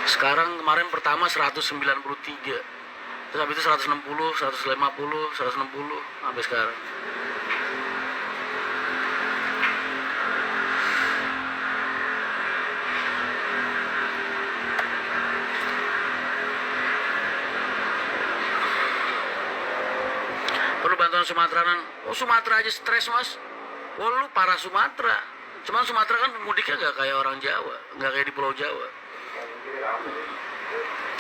Sekarang kemarin pertama 193. Terus habis itu 160, 150, 160 sampai sekarang. Perlu bantuan Sumatranan. Oh, Sumatera aja stres, Mas. Oh, lu parah Sumatera. Cuman Sumatera kan pemudiknya gak kayak orang Jawa, gak kayak di Pulau Jawa.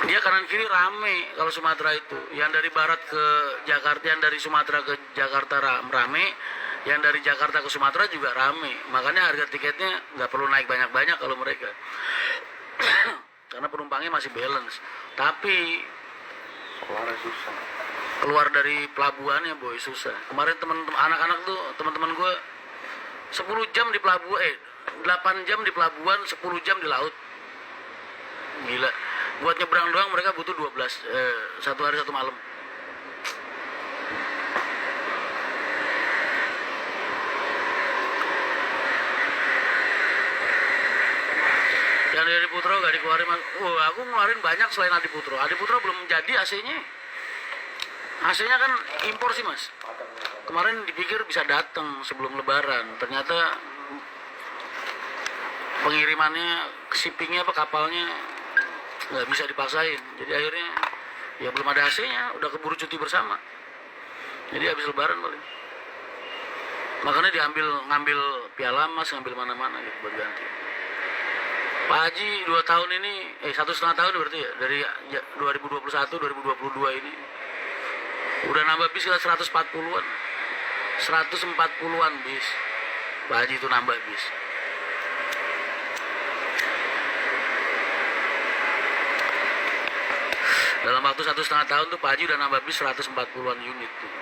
Dia kanan kiri rame kalau Sumatera itu. Yang dari barat ke Jakarta, yang dari Sumatera ke Jakarta rame, yang dari Jakarta ke Sumatera juga rame. Makanya harga tiketnya nggak perlu naik banyak-banyak kalau mereka. Karena penumpangnya masih balance. Tapi keluar dari pelabuhannya boy susah. Kemarin teman-teman anak-anak tuh teman-teman gue 10 jam di pelabuhan, 8 jam di pelabuhan, 10 jam di laut. Gila. Buat nyebrang doang mereka butuh 12, satu hari satu malam. Yang dari Putro gak dikeluarin. Aku ngeluarin banyak selain Adi Putro. Adi Putro belum jadi AC-nya. AC-nya kan impor sih, Mas. Kemarin dipikir bisa datang sebelum Lebaran, ternyata pengirimannya, shippingnya apa kapalnya nggak bisa dipaksain. Jadi akhirnya ya belum ada AC-nya, udah keburu cuti bersama. Jadi habis Lebaran paling. Makanya ngambil Piala Mas, ngambil mana-mana gitu buat ganti. Pak Haji 2 tahun ini, 1,5 tahun berarti ya, dari 2021 2022 ini udah nambah bis kita 140-an. 140-an bis. Pak Haji itu nambah bis. Dalam waktu 1,5 tahun tuh Pak Haji udah nambah bis 140-an unit tuh.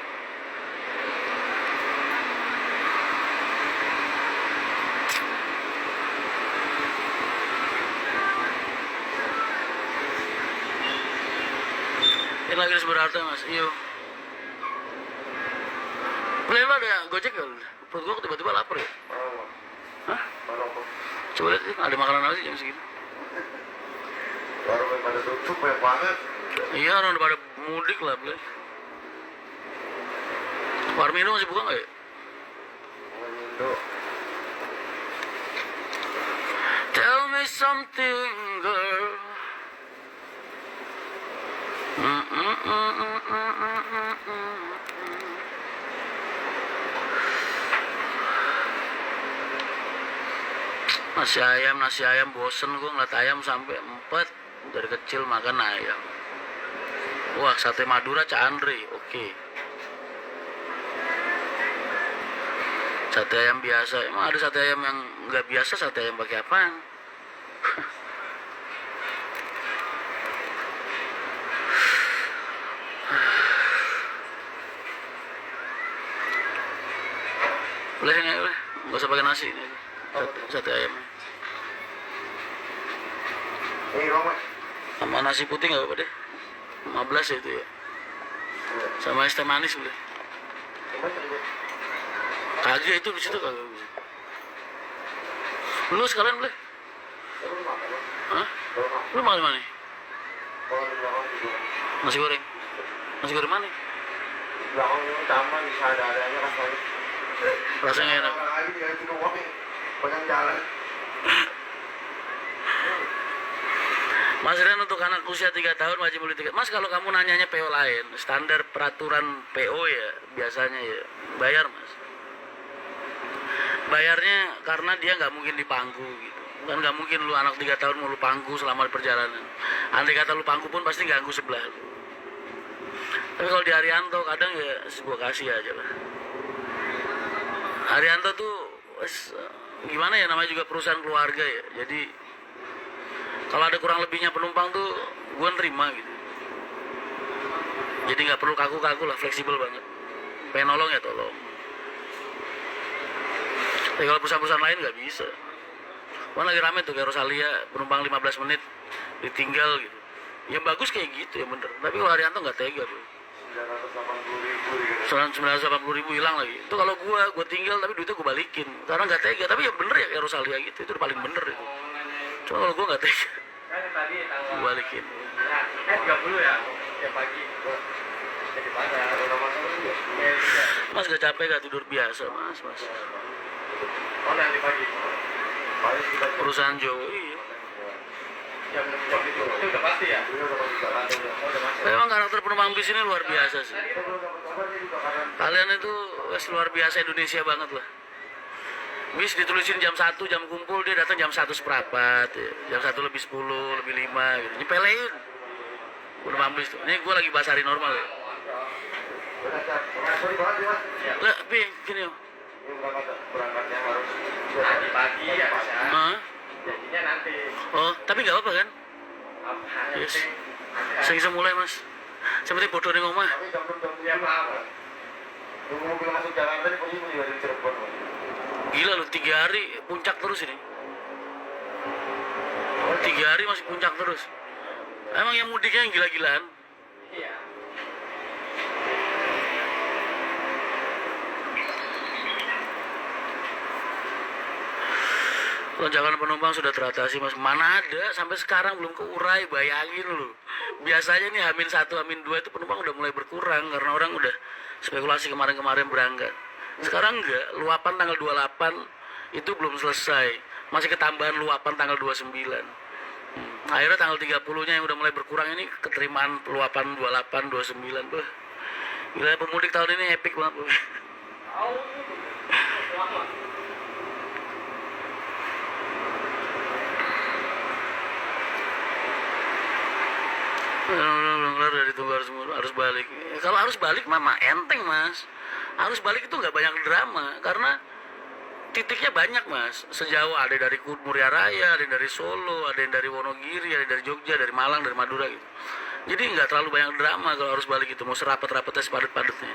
Ini lagi seberapa Mas? Iyo. Beli lo ada Gojek ya? Perut gua tiba-tiba lapar ya? Hah? Coba lihat sih, ada makanan apa sih jam segitu? Baru pada tutup banyak banget. Iya, orang udah pada mudik lah, Ble. Warmindo masih buka nggak ya? Warmindo. Tell me something, girl. Nasi ayam bosen gue ngeliat ayam sampai 4. Dari kecil makan ayam. Wah, sate Madura Cak Andre, oke. Sate ayam biasa, emang ada sate ayam yang nggak biasa, sate ayam pakai apaan? Boleh nggak, boleh? Nggak usah pakai nasi ini, sate ayam. Sama nasi putih nggak apa-apa deh. 15 ya itu ya. Sama es teh manis boleh. Kagak itu di situ kagak bisa. Lu sekalian boleh? Hah? Lu makan di mana? Nasi goreng. Nasi goreng mana? Belakang ini taman bisa ada-adanya kan. Rasanya enak. Banyak jalan. Mas Ren, untuk anak usia 3 tahun wajib beli tiket. Mas, kalau kamu nanyanya PO lain, standar peraturan PO ya biasanya ya bayar, Mas. Bayarnya karena dia nggak mungkin dipangku gitu. Kan nggak mungkin lu anak 3 tahun mau lu pangku selama di perjalanan. Andai kata lu pangku pun pasti ganggu sebelah lu. Tapi kalau di Haryanto kadang ya gua kasih aja lah. Haryanto tuh gimana ya, namanya juga perusahaan keluarga ya. Jadi kalau ada kurang lebihnya penumpang tuh gue nerima gitu. Jadi nggak perlu kaku-kaku lah, fleksibel banget. Pengen nolong ya tolong. Tapi kalau perusahaan-perusahaan lain nggak bisa. Kan lagi rame tuh kayak Rosalia, penumpang 15 menit ditinggal gitu. Ya bagus kayak gitu ya bener. Tapi kalau Haryanto nggak tega bro. 980.000 hilang lagi. Itu kalau gue tinggal tapi duitnya gue balikin. Karena nggak tega. Tapi ya bener ya kayak Rosalia gitu. Itu paling bener itu. Cuma kalau gue nggak tega. tadi tanggal balikin. 30 ya, tiap pagi. Jadi mana? Ada masalah juga. Mas gak capek gak tidur biasa mas? Oh nanti pagi. Paling kita Perusahaan Jowo iya. Jam itu udah pasti ya. Oh, udah masuk. Memang karakter penumpang bis ini luar biasa sih. Kalian itu wes luar biasa, Indonesia banget lah. Bis ditulisin jam 1 jam kumpul, dia datang jam 1 seperempat ya. Jam 1 lebih 10 lebih 5 gitu. Nyepelein penumpang bis tuh. Ini gue lagi bahas hari normal ya. sorry banget ya mas. Lah, Bing, gini oh. Ini berangkatnya harus Nanti pagi ya bisa. Hah? Jadinya nanti. Oh, tapi gak apa-apa kan? Apa? Yes. Saya bisa mulai mas. Saya penting bodoh nih ngomong. tapi jam Ya apa? tunggu mobil masuk Jakarta ini posisi juga dari Cirebon mas. Gila lu, 3 hari puncak terus ini. 3 hari masih puncak terus. Emang yang mudiknya yang gila-gilaan. Iya. Lonjakan penumpang sudah teratasi mas. Mana ada, sampai sekarang belum keurai, bayangin lu. Biasanya nih H-1, H-2 itu penumpang udah mulai berkurang karena orang udah spekulasi kemarin-kemarin berangkat. Sekarang enggak, luapan tanggal 28 itu belum selesai. Masih ketambahan luapan tanggal 29. Akhirnya tanggal 30-nya yang udah mulai berkurang ini keterimaan luapan 28, 29. Beuh. Gila, pemudik tahun ini epic banget. Beuh. Udah ditunggu harus balik. Kalau harus balik mama enteng mas. Harus balik itu nggak banyak drama karena titiknya banyak mas. Sejauh ada dari Muria Raya, ada dari Solo, ada yang dari Wonogiri, ada dari Jogja, dari Malang, dari Madura gitu. Jadi nggak terlalu banyak drama kalau harus balik itu, mau serapat-rapatnya sepadat-padatnya.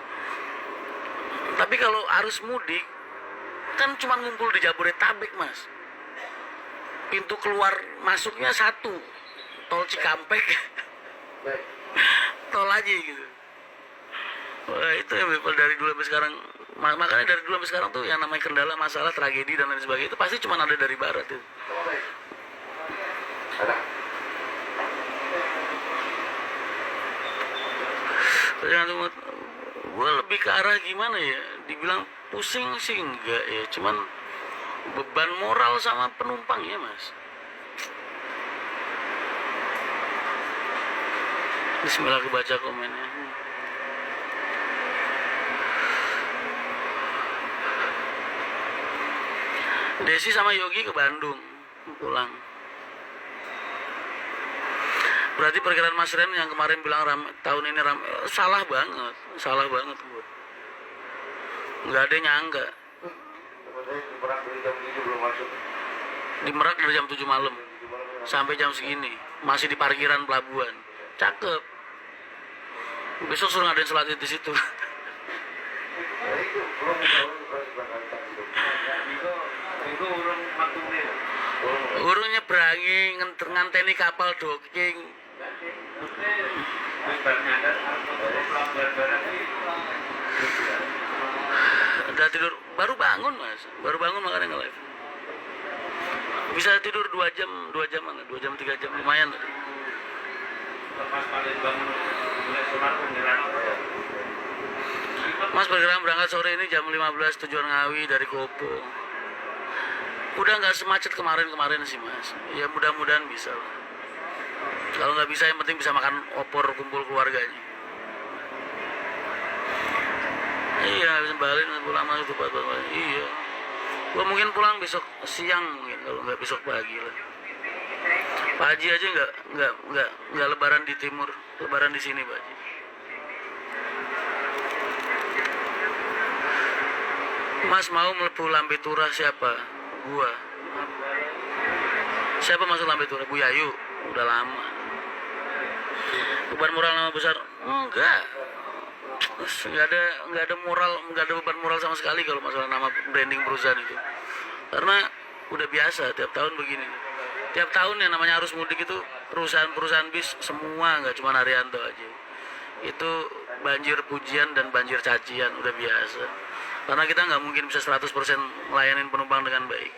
Tapi kalau harus mudik kan cuma ngumpul di Jabodetabek mas. Pintu keluar masuknya satu, tol Cikampek. Tol aja gitu. Wah, itu yang dari dulu sampai sekarang. Makanya dari dulu sampai sekarang tuh yang namanya kendala, masalah, tragedi dan lain sebagainya itu pasti cuma ada dari barat itu. Ada. Gue lebih ke arah gimana ya? Dibilang pusing sih enggak ya, cuman beban moral sama penumpang ya mas. Bismillah, kebaca komennya. Desi sama Yogi ke Bandung pulang. Berarti perkiraan Mas Ren yang kemarin bilang tahun ini salah banget gue. Nggak ada yang nyangka. Sebenarnya di Merak dari jam 7 belum masuk. Di Merak dari jam 7 malam sampai jam segini masih di parkiran pelabuhan. Cakep. Besok suruh ngadain sholat id di situ. Ya itu belum tahu berangkat itu. Itu urung matune. Urung nyebrangi nganteni kapal docking. Udah tidur, baru bangun mas, baru bangun makanya nge-live. Bisa tidur 2 jam, 3 jam lumayan. Mas perkiraan berangkat sore ini jam 15 tujuan Ngawi dari Kopo. Udah nggak semacet kemarin sih mas. Ya mudah-mudahan bisa lah. Kalau nggak bisa yang penting bisa makan opor kumpul keluarganya. Iya, bisa balik pulang mas tepat banget. Iya. Gua mungkin pulang besok siang mungkin kalau nggak besok pagi lah. Pak Haji aja nggak lebaran di timur, lebaran di sini Pak Haji. Mas mau melepuh Lambe Turah siapa? Gua. Siapa masuk Lambe Turah? Bu Yayu. Udah lama. Beban moral nama besar? Enggak. Nggak ada moral, nggak ada beban moral sama sekali kalau masalah nama branding perusahaan itu. Karena udah biasa tiap tahun begini. Tiap tahun yang namanya arus mudik itu perusahaan-perusahaan bis semua, nggak cuma Haryanto aja. Itu banjir pujian dan banjir cacian, udah biasa. Karena kita nggak mungkin bisa 100% melayanin penumpang dengan baik.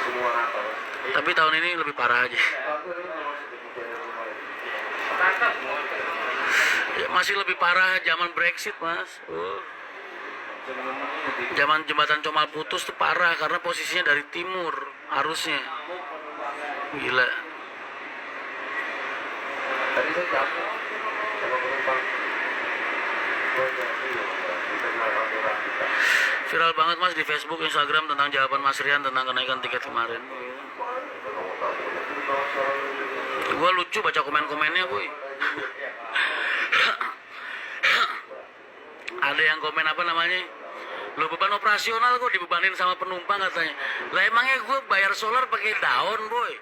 Semua semua rata mas. Tapi tahun ini lebih parah aja. Aku ini masih di rumah ini. Rata semua. Ya, masih lebih parah zaman Brexit mas. Zaman jembatan Comal putus tuh parah karena posisinya dari timur arusnya. Gila. Tadi saya jamu sama penumpang. Gue jadi kita jual aturan kita. Viral banget mas di Facebook, Instagram tentang jawaban Mas Rian tentang kenaikan tiket kemarin. Gua lucu baca komen-komennya boy. Ada yang komen apa namanya? Lo beban operasional kok dibebanin sama penumpang katanya. Lah emangnya gue bayar solar pakai daun boy.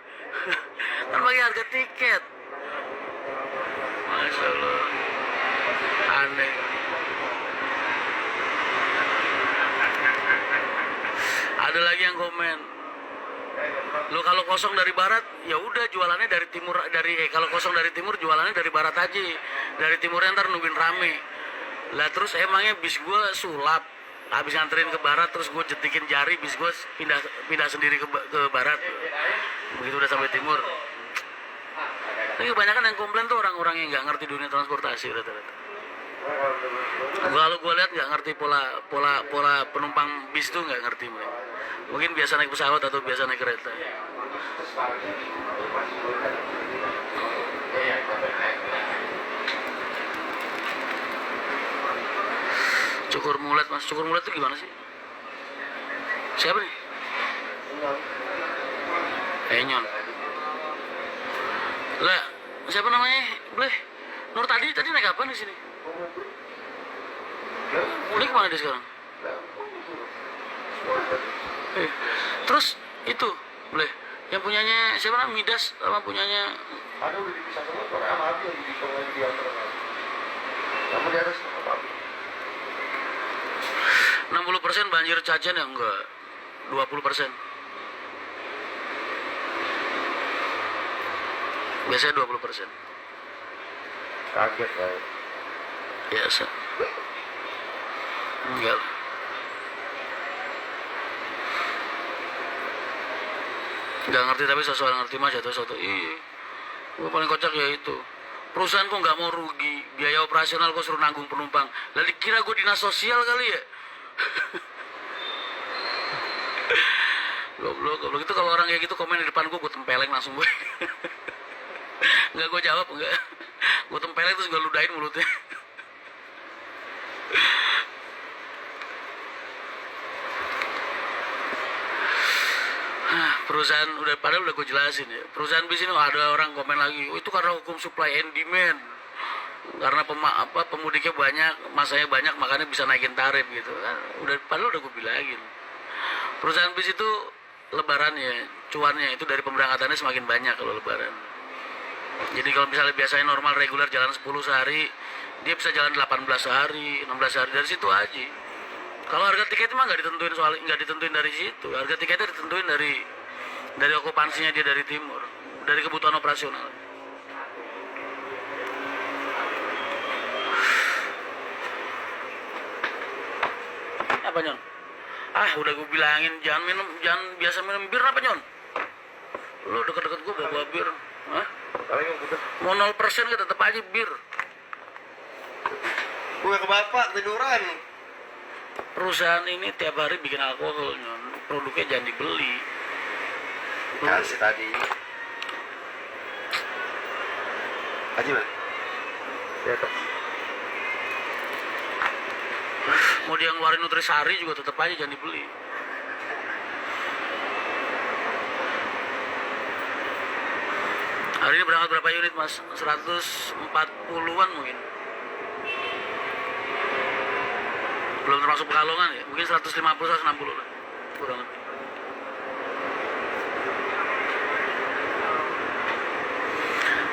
Kan pakai harga tiket. Masya Allah. Aneh. Ada lagi yang komen. Lo kalau kosong dari barat, ya udah jualannya dari timur, kalau kosong dari timur jualannya dari barat aja. Dari timurnya ntar nungguin rame. Lah terus emangnya bis gue sulap, habis nganterin ke barat terus gue jetikin jari, bis gue pindah sendiri ke barat. Begitu udah sampai timur. Tapi kebanyakan yang komplain tuh orang-orang yang nggak ngerti dunia transportasi rata-rata. Kalau gue lihat nggak ngerti pola penumpang bis tuh nggak ngerti mereka. Mungkin biasa naik pesawat atau biasa naik kereta. Cukur mulet mas, cukur mulet itu gimana sih? Siapa nih? Enyon. Lah, siapa namanya? Boleh. Nur tadi naik apa di sini? Ini kemana dia sekarang? Terus itu, boleh. Yang punyanya siapa namanya? Midas sama punyanya? Ada udah dipisah semua, soalnya sama Abi yang di antara kami. Kamu di atas sama Abi. 60% banjir Cajan ya enggak? 20%. Biasanya 20%. Kaget ya. Biasa. Enggak lah. Nggak ngerti tapi sesuatu ngerti mas atau sesuatu. Iya. Gue paling kocak ya itu. Perusahaan kok nggak mau rugi, biaya operasional kok suruh nanggung penumpang. Lalu dikira gue dinas sosial kali ya? Goblok itu kalau orang kayak gitu komen di depan gue tempeleng langsung gue. Nggak gue jawab enggak. Gue tempeleng terus gue ludahin mulutnya. Perusahaan padahal udah gue jelasin ya. Perusahaan bis ini ada orang komen lagi, oh, itu karena hukum supply and demand. Karena pemudiknya banyak, masanya banyak, makanya bisa naikin tarif gitu kan. Padahal udah gue bilangin. Perusahaan bis itu lebarannya, cuannya itu dari pemberangkatannya semakin banyak kalau lebaran. Jadi kalau misalnya biasanya normal reguler jalan 10 sehari, dia bisa jalan 18 sehari, 16 sehari, dari situ aja. Kalau harga tiket mah nggak ditentuin dari situ. Harga tiketnya ditentuin dari okupansinya dia dari timur, dari kebutuhan operasional. Apa Nyon? Udah gue bilangin jangan biasa minum bir apa Nyon? Lu deket-deket gue bawa bir. Hah? Mau 0% kan tetap aja bir. Gue ke bapak tiduran. Perusahaan ini tiap hari bikin alkohol Nyon. Produknya jangan dibeli. Kasih tadi. Aji mana? Ya tetap. Mau dia ngeluarin Nutrisari juga tetap aja jangan dibeli. Hari ini berangkat berapa unit mas? 140-an mungkin. Belum termasuk Pekalongan ya? Mungkin 150-160 lah. Kurang lebih.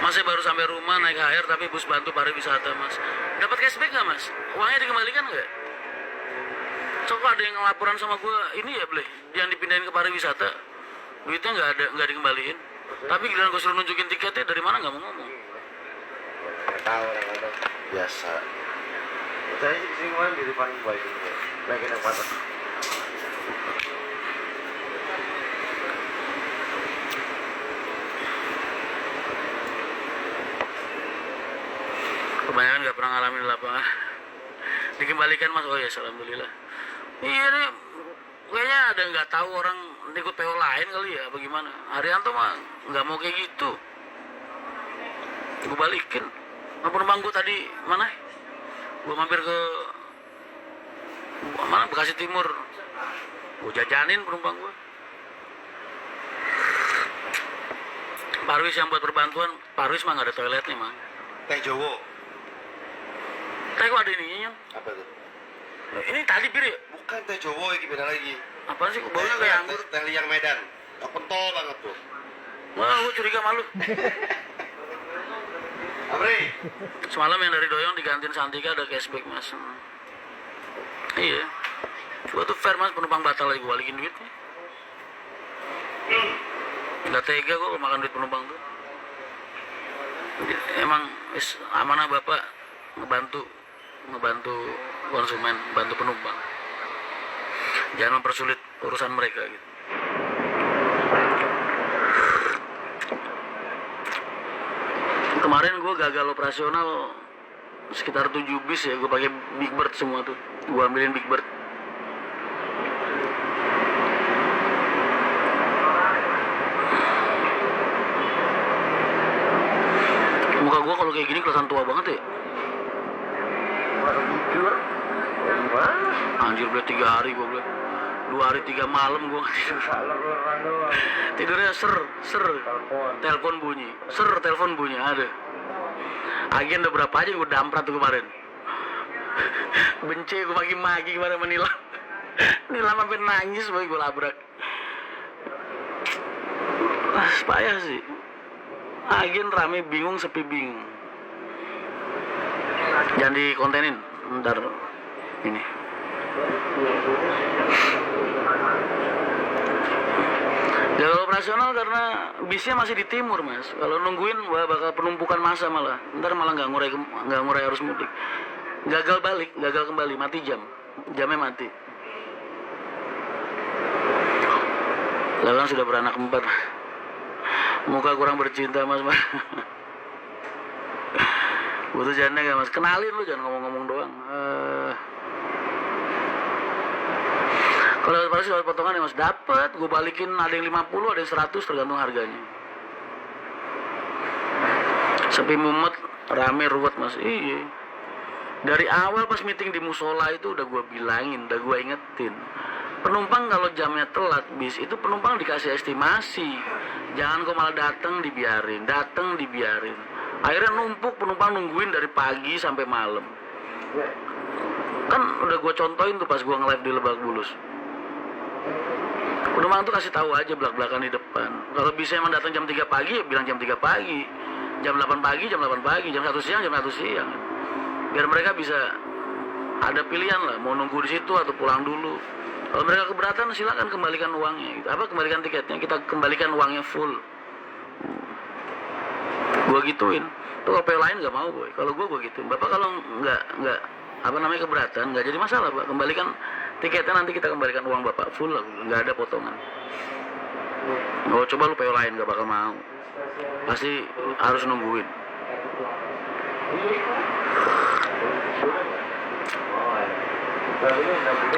Mas saya baru sampai rumah naik HR tapi bus bantu pariwisata mas. Dapat cashback nggak mas? Uangnya dikembalikan nggak? Coba ada yang laporan sama gue ini ya boleh, jangan dipindahin ke pariwisata, duitnya nggak dikembaliin. Tapi giliran gue suruh nunjukin tiketnya dari mana nggak mau ngomong. Nggak tahu orang-orang biasa. Kita aja di sini kemarin di depan gue ini, lagi naik motor. kebanyakan nggak pernah ngalamin di lapangan. Dikembalikan mas, oh ya alhamdulillah. Iya nih, kayaknya ada nggak tahu orang ikut PO lain kali ya, bagaimana? Haryanto mah nggak mau kayak gitu. Gue balikin. Nah, penumpang gue tadi mana? Gue mampir ke mana? Bekasi Timur. Gue jajanin penumpang gue. Parwis yang buat perbantuan, Parwis mah nggak ada toiletnya mah. Teh Jowo. Teh kok ada ininya? Apa tuh? Ini tadi pir ya? Bukan teh Jowo, ini beda lagi. Apaan sih? Baunya kayak anggur. Teh liang Medan. Oh, pentol banget tuh. Wah, gue curiga malu. Amri. Semalam yang dari Doyong digantiin Santika ada cashback mas. Iya. Gue tuh fair mas, penumpang batal lagi gue balikin duitnya. Gak tega kok makan duit penumpang tuh. Emang amanah bapak ngebantu konsumen, bantu penumpang. Jangan mempersulit urusan mereka gitu. Kemarin gue gagal operasional sekitar 7 bis ya, gue pakai Big Bird semua tuh, gue ambilin Big Bird. Muka gue kalau kayak gini kelihatan tua banget ya. Anjir udah 3 hari gue bilang, 2 hari 3 malam gue nggak tidur. Tidurnya ser telepon bunyi, telepon bunyi ada. Agen udah berapa aja gue damprat tuh kemarin. Benci gue maki kemarin menilam. Nilam sampai nangis boy, gue labrak. Payah sih. Agen rame bingung, sepi bingung. Jangan dikontenin ntar ini. Gagal operasional karena bisnya masih di timur mas. Kalau nungguin wah bakal penumpukan massa malah. Ntar malah nggak ngurai arus mudik. Gagal kembali, mati jamnya mati. Lalang sudah beranak 4. Muka kurang bercinta mas. Butuh janda gak mas? Kenalin lu, jangan ngomong-ngomong doang. Kalau pasti dapat potongan ya mas, dapat. Gue balikin ada yang 50, ada yang 100 tergantung harganya. Sepi mumet, rame ruwet mas. Iya. Dari awal pas meeting di musola itu udah gue bilangin, udah gue ingetin. Penumpang kalau jamnya telat bis itu penumpang dikasih estimasi. Jangan kok malah datang dibiarin. Akhirnya numpuk penumpang nungguin dari pagi sampai malam. Kan udah gue contohin tuh pas gue nge-live di Lebak Bulus. Penumpang tuh kasih tahu aja belak-belakan di depan. Kalau bisa emang datang jam 3 pagi ya bilang jam 3 pagi. Jam 8 pagi, jam 8 pagi, jam 1 siang, jam 1 siang. Biar mereka bisa ada pilihan lah, mau nunggu di situ atau pulang dulu. Kalau mereka keberatan silakan kembalikan uangnya gitu. Kembalikan tiketnya, kita kembalikan uangnya full. Gua gituin. Tuh kalau PO lain nggak mau boy. Kalau gua gituin. Bapak kalau nggak keberatan nggak jadi masalah pak. Kembalikan tiketnya, nanti kita kembalikan uang bapak full lah, nggak ada potongan. Oh coba lu PO lain nggak bakal mau. Pasti harus nungguin.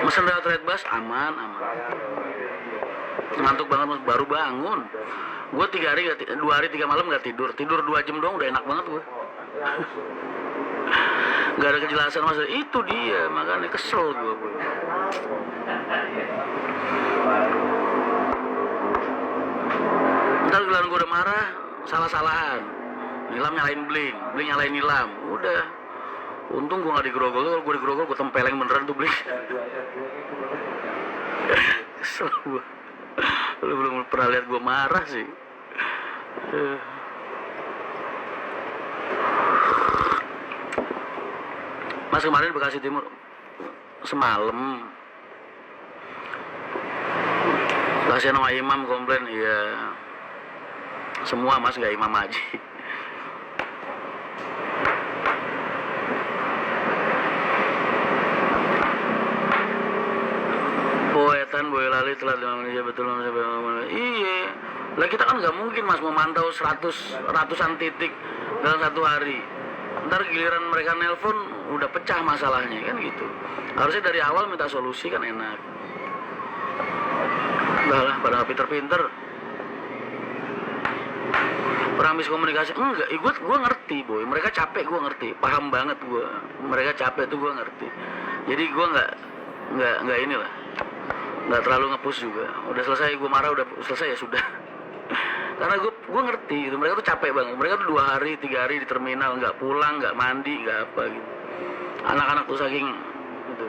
Mesen lewat red bus aman. Ngantuk banget mas, baru bangun. Gue 2 hari 3 malam nggak tidur 2 jam doang udah enak banget gue. Gak ada kejelasan mas, itu dia makanya kesel gue. Ntar giliran gue udah marah, salah-salahan. Nilam nyalain bling nyalain nilam, udah. Untung gue gak digerogol, kalau gue digerogol gue tempeleng beneran tuh bling. Kesel gue. Lu belum pernah lihat gue marah sih. Mas kemarin Bekasi Timur semalam kasihan sama imam komplain, iya semua mas gak imam haji. Poetan Boyolali telah 5 menit betul mas. Iya lah kita kan nggak mungkin mas memantau ratusan titik dalam 1 hari. ntar giliran mereka nelpon udah pecah masalahnya kan gitu. Harusnya dari awal minta solusi kan enak. Udah lah, pada pinter-pinter. Orang miskomunikasi enggak, gue ngerti boy, mereka capek gue ngerti, paham banget gue, mereka capek tuh gue ngerti. Jadi gue nggak inilah, nggak terlalu ngepush juga. Udah selesai gue marah, udah selesai ya sudah. Karena gue ngerti gitu, mereka tuh capek banget, mereka tuh 2 hari 3 hari di terminal, nggak pulang, nggak mandi, nggak apa gitu. Anak-anak tuh saking gitu.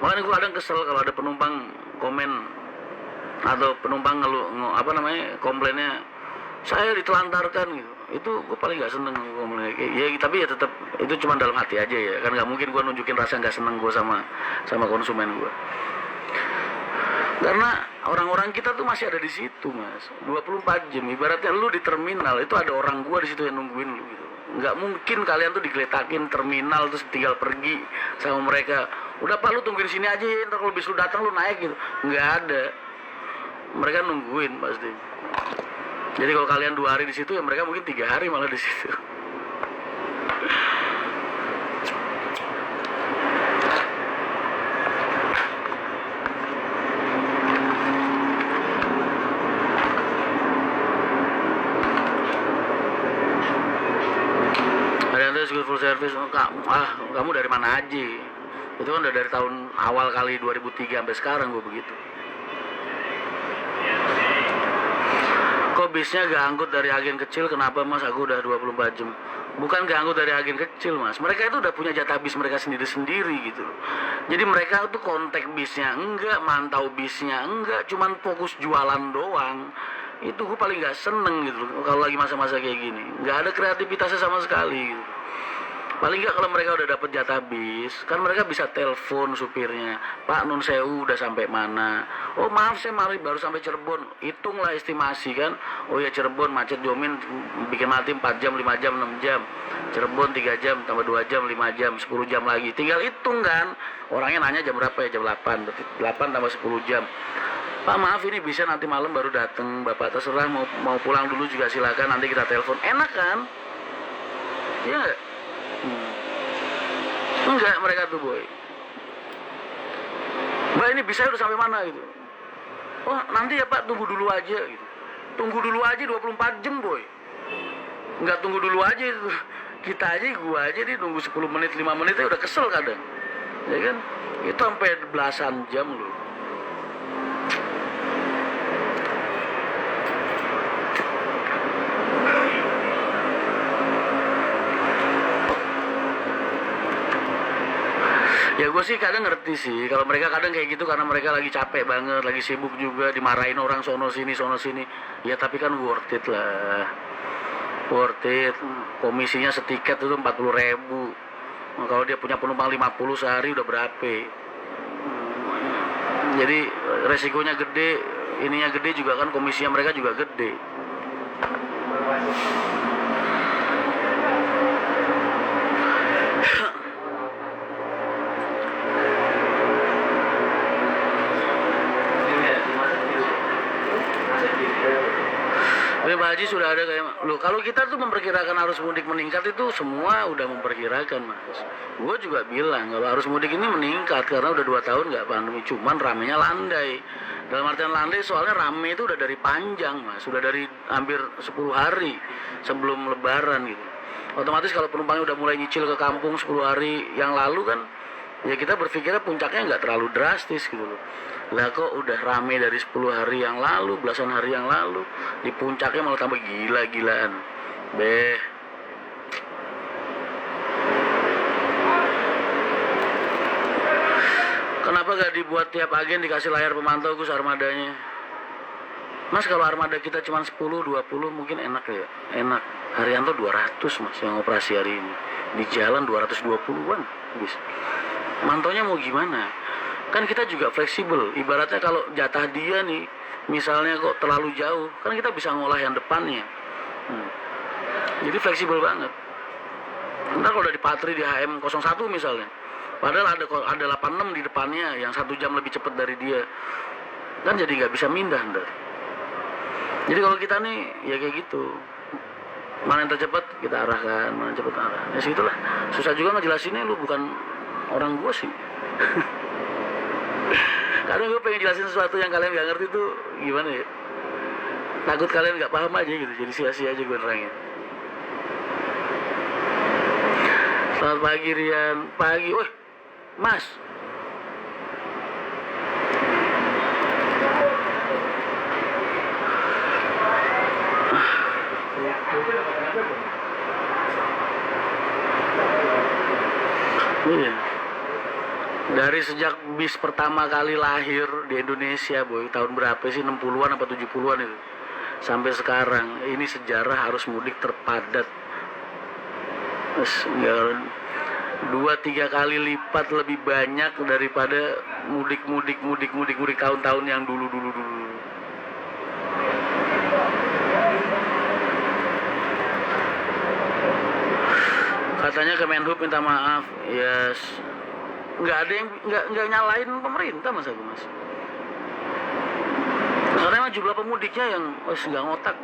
Makanya gue kadang kesel kalau ada penumpang komen atau penumpang komplainnya saya ditelantarkan gitu. Itu gue paling nggak seneng ngomongnya. Ya tapi ya tetap itu cuma dalam hati aja ya, kan nggak mungkin gue nunjukin rasa nggak seneng gue sama konsumen gue. Karena orang-orang kita tuh masih ada di situ mas, 24 jam. Ibaratnya lu di terminal itu ada orang gue di situ yang nungguin lu gitu. Nggak mungkin kalian tuh digeletakin terminal terus tinggal pergi sama mereka. Udah pak lu tungguin sini aja ya, ntar kalau bis lu datang lu naik gitu. Nggak ada, mereka nungguin pasti. Jadi kalau kalian 2 hari di situ ya mereka mungkin 3 hari malah di situ. Ada yang tuh full service, kamu dari mana aja? Itu kan udah dari tahun awal kali 2003 sampai sekarang gue begitu. Kok bisnya gak angkut dari agen kecil, kenapa mas? Aku udah 24 jam. Bukan gak angkut dari agen kecil mas, mereka itu udah punya jatah bis mereka sendiri-sendiri gitu. Jadi mereka tuh kontak bisnya enggak, mantau bisnya enggak, cuman fokus jualan doang. Itu gue paling gak seneng gitu kalau lagi masa-masa kayak gini. Gak ada kreativitasnya sama sekali gitu. Paling nggak kalau mereka udah dapet jatah bis, kan mereka bisa telepon supirnya, Pak Nun Sewu udah sampai mana? Oh maaf saya baru sampai Cirebon. Hitunglah estimasi kan. Oh ya Cirebon macet Jomin bikin mati 4 jam, 5 jam, 6 jam. Cirebon 3 jam, tambah 2 jam, 5 jam, 10 jam lagi. Tinggal hitung kan. Orangnya nanya jam berapa ya? Jam 8. Berarti 8 tambah 10 jam. Pak maaf ini bisa nanti malam baru datang. Bapak terserah mau pulang dulu juga silakan, nanti kita telepon. Enak kan? Iya nggak? Enggak, mereka tuh boy. Mbak ini bisa udah sampai mana gitu. Oh nanti ya pak, tunggu dulu aja gitu. Tunggu dulu aja 24 jam boy. Enggak tunggu dulu aja itu. Kita aja, gua aja nih nunggu 10 menit 5 menit aja udah kesel kadang. Ya kan? Itu sampai belasan jam loh. Ya gue sih kadang ngerti sih kalau mereka kadang kayak gitu karena mereka lagi capek banget, lagi sibuk juga, dimarahin orang sono sini. Ya tapi kan worth it lah, worth it. Komisinya setiket itu 40.000. Nah, kalau dia punya penumpang 50 sehari udah berapa? Jadi resikonya gede, ininya gede juga kan, komisinya mereka juga gede. Pak Haji sudah ada kayak lo. Kalau kita tuh memperkirakan arus mudik meningkat itu semua udah memperkirakan mas. Gue juga bilang kalau arus mudik ini meningkat karena udah 2 tahun nggak pandemi, cuman ramenya landai. Dalam artian landai soalnya rame itu udah dari panjang mas, sudah dari hampir 10 hari sebelum lebaran gitu. Otomatis kalau penumpangnya udah mulai nyicil ke kampung 10 hari yang lalu kan, ya kita berpikirnya puncaknya nggak terlalu drastis gitu loh. Lah kok udah rame dari 10 hari yang lalu, belasan hari yang lalu, di puncaknya malah tambah gila-gilaan. Kenapa gak dibuat tiap agen dikasih layar pemantau Gus armadanya? Mas kalau armada kita cuma 10-20 mungkin enak ya. Enak. Haryanto 200 mas yang operasi hari ini. Di jalan 220-an bis. Mantaunya mau gimana? Kan kita juga fleksibel. Ibaratnya kalau jatah dia nih misalnya kok terlalu jauh, kan kita bisa ngolah yang depannya. Jadi fleksibel banget. Ntar kalau udah dipatri di HM01 misalnya, padahal ada 86 di depannya yang 1 jam lebih cepat dari dia, kan jadi nggak bisa mindah ntar. Jadi kalau kita nih ya kayak gitu. mana yang tercepat kita arahkan, mana yang cepat arahkan. Ya segitulah. Susah juga ngejelasinnya, lu bukan orang gue sih. Kadang gue pengen jelasin sesuatu yang kalian gak ngerti tuh gimana ya, takut kalian gak paham aja gitu, jadi sia-sia aja gue nerangin. Selamat pagi Rian. Pagi. Woi Mas, iya. Dari sejak bis pertama kali lahir di Indonesia, boy, tahun berapa sih, 60-an apa 70-an itu, sampai sekarang, ini sejarah harus mudik terpadat. Terus, ya, 2-3 kali lipat lebih banyak daripada mudik tahun-tahun yang dulu. Katanya Kemenhub minta maaf, yes. Nggak ada yang nggak nyalain pemerintah mas aku mas. Karena emang jumlah pemudiknya yang nggak ngotak.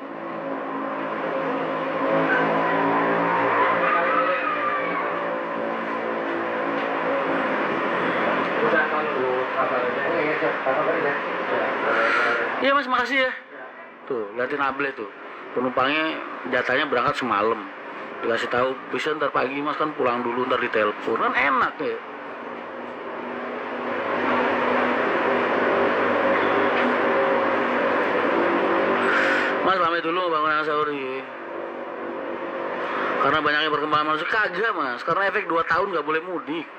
Iya mas, makasih ya. Tuh, liatin Able tuh, penumpangnya jatahnya berangkat semalam. Dikasih tahu bisa ntar pagi mas, kan pulang dulu ntar ditelepon, kan enak ya. Mas pamit dulu bangun sahur ya. Karena banyaknya perkembangan manusia. Kagak mas, karena efek 2 tahun gak boleh mudik.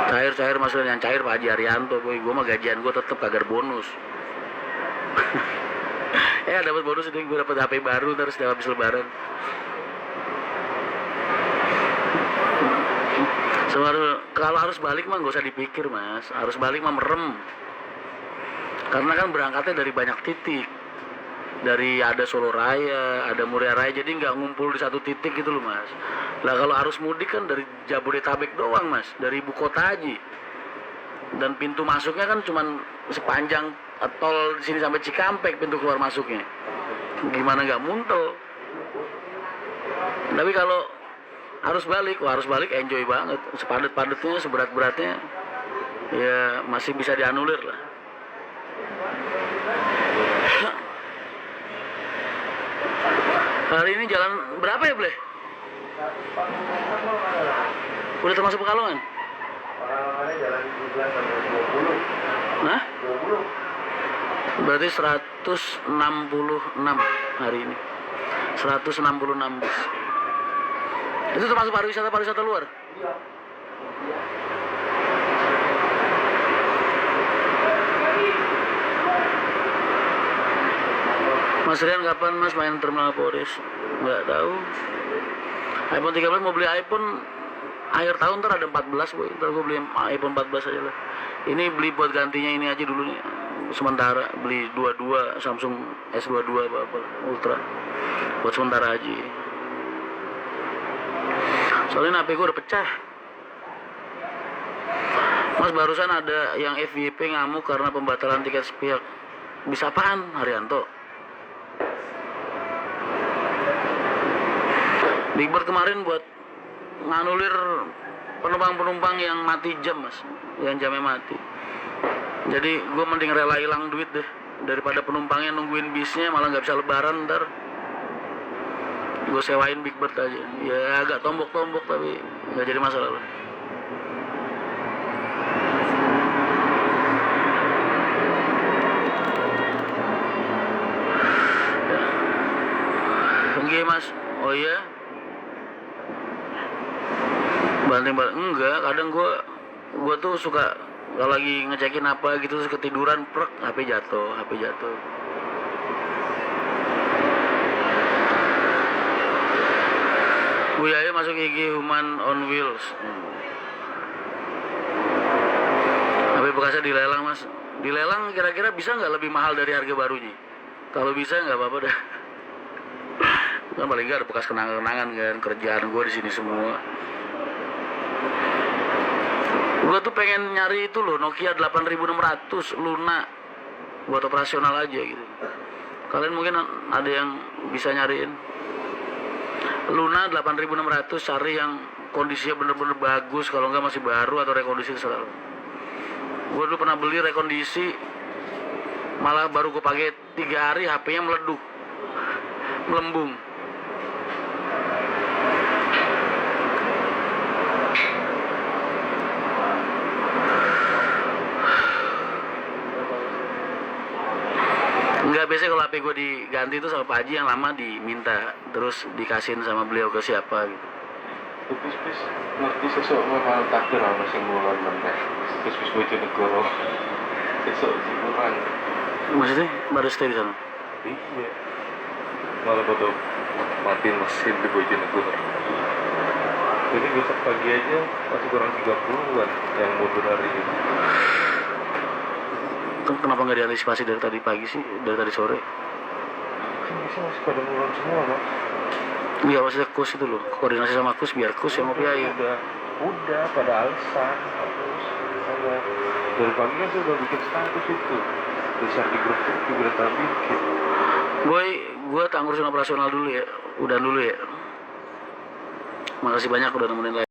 Cair maksudnya, yang cair Pak Haji Arianto, boy. Gue mah gajian gue tetep kagak bonus. Dapat bonus itu, gue dapat HP baru terus setiap habis lebaran. Kalau harus balik mah gak usah dipikir mas, harus balik mah merem. Karena kan berangkatnya dari banyak titik, dari ada Solo Raya, ada Muria Raya, jadi nggak ngumpul di satu titik gitu loh mas. Lah kalau harus mudik kan dari Jabodetabek doang mas, dari ibu kota aja. Dan pintu masuknya kan cuman sepanjang tol di sini sampai Cikampek pintu keluar masuknya. Gimana nggak muntel? Tapi kalau harus balik enjoy banget. Sepadat-padatnya, seberat-beratnya, ya masih bisa dianulir lah. Hari ini jalan berapa ya, Ble? Udah termasuk Pekalongan? Pekalongannya jalan 17 sampai 20. Hah? 20. Berarti 166 hari ini. 166 bis. Itu termasuk pariwisata luar? Iya. Mas Rian kapan mas main terminal Polres? Nggak tahu. iPhone 13 mau beli iPhone akhir tahun, ntar ada 14 boy. Ntar gue beli iPhone 14 aja lah. Ini beli buat gantinya ini aja dulu nih. Sementara beli 22 Samsung S22 apa Ultra. Buat sementara aja. Soalnya HP gue udah pecah. Mas barusan ada yang FYP ngamuk karena pembatalan tiket sepihak. Bisa apaan Haryanto? Big-Bird kemarin buat nganulir penumpang-penumpang yang mati jam mas, yang jamnya mati. Jadi gue mending rela hilang duit deh daripada penumpangnya nungguin bisnya malah nggak bisa lebaran ntar. Gue sewain Big-Bird aja. Ya agak tombok-tombok tapi nggak jadi masalah lah. Enggak mas, oh iya. Banting enggak, kadang gue tuh suka kalau lagi ngecekin apa gitu terus ketiduran, prek, HP jatuh. Buaya masuk IG Human on Wheels. HP bekasnya dilelang mas. Dilelang kira-kira bisa nggak lebih mahal dari harga barunya? Kalau bisa nggak apa-apa dah. Kan paling nggak ada bekas kenangan-kenangan kan, kerjaan gue di sini semua. Gue tuh pengen nyari itu loh, Nokia 8600 Luna buat operasional aja gitu. Kalian mungkin ada yang bisa nyariin. Luna 8.600, cari yang kondisinya bener-bener bagus, kalau enggak masih baru atau rekondisi terserah. Gue dulu pernah beli rekondisi, malah baru gue pakai 3 hari HP-nya meleduk, melembung. Enggak, biasanya kalau HP gue diganti itu sama Pak Haji yang lama diminta, terus dikasihin sama beliau ke siapa gitu. Bis ngerti sesuk memang takdir ana sing mulan meneh. Bis Bojonegoro. Sesuk sing mulan. Maksudnya baru stay di sana? Iya. Malah pada matiin mesin di Bojonegoro. Jadi besok pagi aja masih kurang 30-an yang mundur hari ini. Kenapa nggak diantisipasi dari tadi pagi sih, dari tadi sore? Kan bisa masih pada mulan semua, Mas. Iya, maksudnya kus itu loh, koordinasi sama kus biar kus yang ngopi aja. Udah pada alasan harus saya dari pagi kan saya udah bikin status itu besar di grup itu juga udah bikin. Boy, gue ngurusin operasional dulu ya, udah dulu ya. Makasih banyak udah nemenin.